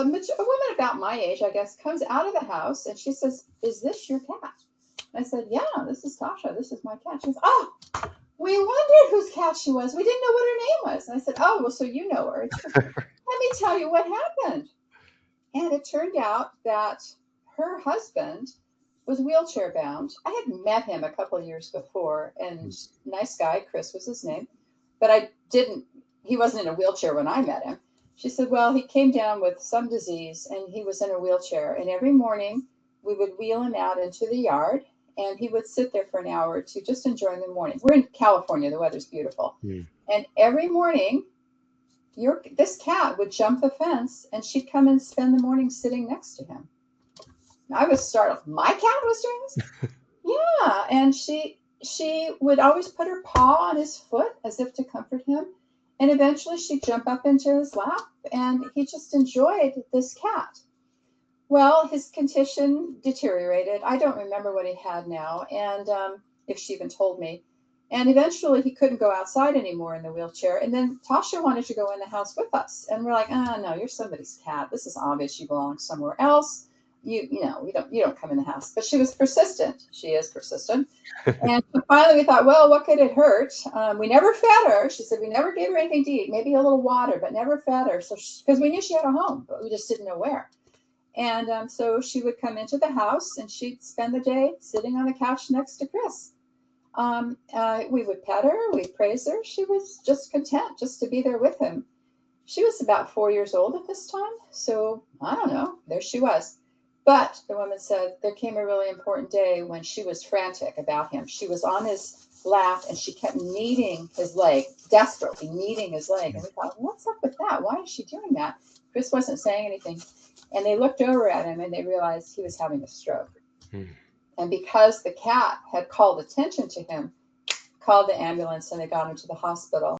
A woman about my age, I guess, comes out of the house and she says, "Is this your cat?" I said, "Yeah, this is Tasha. This is my cat." She goes, "Oh, we wondered whose cat she was. We didn't know what her name was." And I said, "Oh, well, so you know her." And she goes, "Let me tell you what happened." And it turned out that her husband was wheelchair bound. I had met him a couple of years before, and nice guy, Chris was his name, but he wasn't in a wheelchair when I met him. She said, well, he came down with some disease and he was in a wheelchair. And every morning we would wheel him out into the yard and he would sit there for an hour or two, just enjoying the morning. We're in California, the weather's beautiful. Mm. And every morning, this cat would jump the fence and she'd come and spend the morning sitting next to him. I was startled. My cat was doing this? Yeah. And she would always put her paw on his foot as if to comfort him. And eventually she'd jump up into his lap and he just enjoyed this cat. Well, his condition deteriorated. I don't remember what he had now, and if she even told me. And eventually he couldn't go outside anymore in the wheelchair. And then Tasha wanted to go in the house with us. And we're like, oh, no, you're somebody's cat. This is obvious you belong somewhere else. You don't come in the house. But she was persistent. She is persistent. And finally we thought, well, what could it hurt? We never fed her. She said we never gave her anything to eat, maybe a little water, but never fed her. So because we knew she had a home, but we just didn't know where. And so she would come into the house and she'd spend the day sitting on the couch next to Chris. We would pet her, we'd praise her. She was just content just to be there with him. She was about 4 years old at this time. So I don't know, there she was. But the woman said there came a really important day when she was frantic about him. She was on his lap and she kept kneading his leg, desperately kneading his leg. And we thought, what's up with that? Why is she doing that? Chris wasn't saying anything. And they looked over at him and they realized he was having a stroke. And because the cat had called attention to him, called the ambulance and they got him to the hospital.